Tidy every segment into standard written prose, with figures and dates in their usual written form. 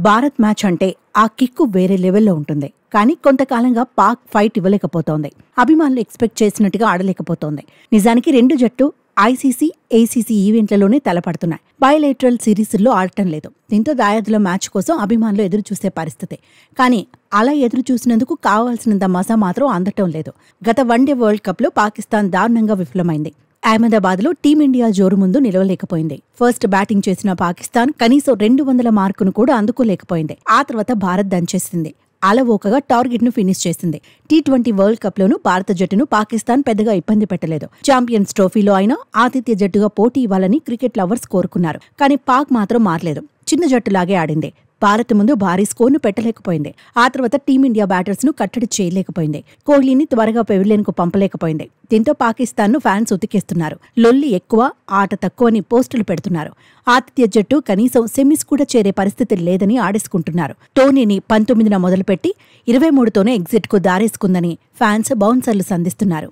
Bharat match అంటే ఆ kick వేరే లెవెల్లో ఉంటుంది. కానీ కొంతకాలంగా పాక్ ఫైట్ ఇవ్వలేకపోతోంది. అభిమానులు ఎక్స్పెక్ట్ చేసినట్టుగా ఆడలేకపోతోంది. నిజానికి రెండు జట్టు ఐసీసీ, ఏసీసీ ఈవెంట్లలోనే తలపడుతున్నాయి. బయలేటరల్ సిరీస్ల్లో ఆడటం లేదు. దీంతో దాయాదుల మ్యాచ్ కోసం అభిమానులు ఎదురు చూసే పరిస్థితి. కానీ అలా ఎదురు చూసినందుకు కావాల్సినంత మజా మాత్రం అందటం లేదు. గత వన్డే వరల్డ్ కప్లో పాకిస్తాన్ దారుణంగా విఫలమైంది. అహ్మదాబాద్లో టీమిండియా జోరు ముందు నిలవలేకపోయింది. ఫస్ట్ బ్యాటింగ్ చేసిన పాకిస్తాన్ కనీసం 200 మార్కును కూడా అందుకోలేకపోయింది. ఆ తర్వాత భారత్ దంచేసింది. అలవోకగా టార్గెట్ ను ఫినిష్ చేసింది. టీ20 వరల్డ్ కప్ లోనూ భారత జట్టును పాకిస్తాన్ పెద్దగా ఇబ్బంది పెట్టలేదు. ఛాంపియన్స్ ట్రోఫీలో అయినా ఆతిథ్య జట్టుగా పోటీ ఇవ్వాలని క్రికెట్ లవర్స్ కోరుకున్నారు. కానీ పాక్ మాత్రం మారలేదు. చిన్న జట్టులాగే ఆడింది. భారత్ ముందు భారీ స్కోర్ను పెట్టలేకపోయింది. ఆ తర్వాత టీమిండియా బ్యాటర్స్ ను కట్టడి చేయలేకపోయింది. కోహ్లీని త్వరగా పెవిలియన్ కు పంపలేకపోయింది. దీంతో పాకిస్తాన్ ను ఫ్యాన్స్ ఉతికేస్తున్నారు. లొల్లి ఎక్కువ, ఆట తక్కువని పోస్టులు పెడుతున్నారు. ఆతిథ్య జట్టు కనీసం సెమీస్ కూడా చేరే పరిస్థితి లేదని ఆడేసుకుంటున్నారు. టోర్నీని 19న మొదలుపెట్టి 23తోనే ఎగ్జిట్ కు దారేసుకుందని ఫ్యాన్స్ బౌన్సర్లు సంధిస్తున్నారు.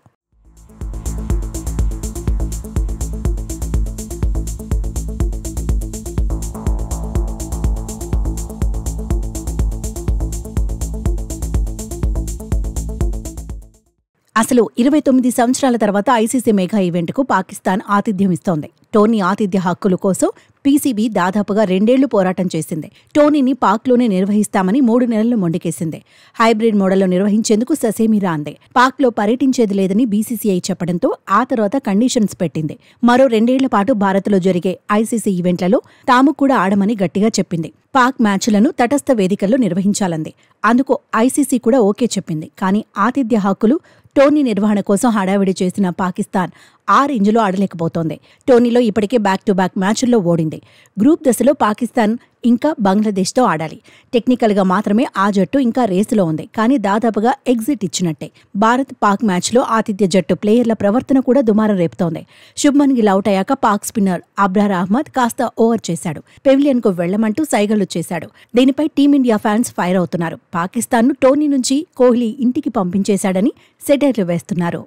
అసలు 29 సంవత్సరాల తర్వాత ఐసీసీ మెగా ఈవెంట్కు పాకిస్తాన్ ఆతిథ్యం ఇస్తోంది. టోర్నీ ఆతిథ్య హక్కుల కోసం పీసీబీ దాదాపుగా 2 ఏళ్లు పోరాటం చేసింది. టోర్నీని పాక్లోనే నిర్వహిస్తామని 3 నెలలు మొండికేసింది. హైబ్రిడ్ మోడల్లో నిర్వహించేందుకు ససేమిరా అంది. పాక్లో పర్యటించేది లేదని బీసీసీఐ చెప్పడంతో ఆ తర్వాత కండిషన్స్ పెట్టింది. మరో 2 ఏళ్ల పాటు భారత్లో జరిగే ఐసీసీ ఈవెంట్లలో తాము కూడా ఆడమని గట్టిగా చెప్పింది. పాక్ మ్యాచ్లను తటస్థ వేదికల్లో నిర్వహించాలంది. అందుకు ఐసీసీ కూడా ఓకే చెప్పింది. కానీ ఆతిథ్య హక్కులు టోర్నీ నిర్వహణ కోసం హడావిడి చేసిన పాకిస్తాన్ ఆ రేంజ్లో ఆడలేకపోతోంది. టోర్నీలో ఇప్పటికే బ్యాక్ టు బ్యాక్ మ్యాచ్ల్లో ఓడింది. గ్రూప్ దశలో పాకిస్తాన్ ఇంకా బంగ్లాదేశ్తో ఆడాలి. టెక్నికల్గా మాత్రమే ఆ జట్టు ఇంకా రేసులో ఉంది. కానీ దాదాపుగా ఎగ్జిట్ ఇచ్చినట్టే. భారత్ పాక్ మ్యాచ్లో ఆతిథ్య జట్టు ప్లేయర్ల ప్రవర్తన కూడా దుమారం రేపుతోంది. శుభ్మన్ గిల్ అవుట్ అయ్యాక పాక్ స్పిన్నర్ అబ్రార్ అహ్మద్ కాస్త ఓవర్ చేశాడు. పెవిలియన్ కు వెళ్లమంటూ సైగళ్లు చేశాడు. దీనిపై టీమిండియా ఫ్యాన్స్ ఫైర్ అవుతున్నారు. పాకిస్తాన్ను టోర్నీ నుంచి కోహ్లీ ఇంటికి పంపించేశాడని సెటైర్లు వేస్తున్నారు.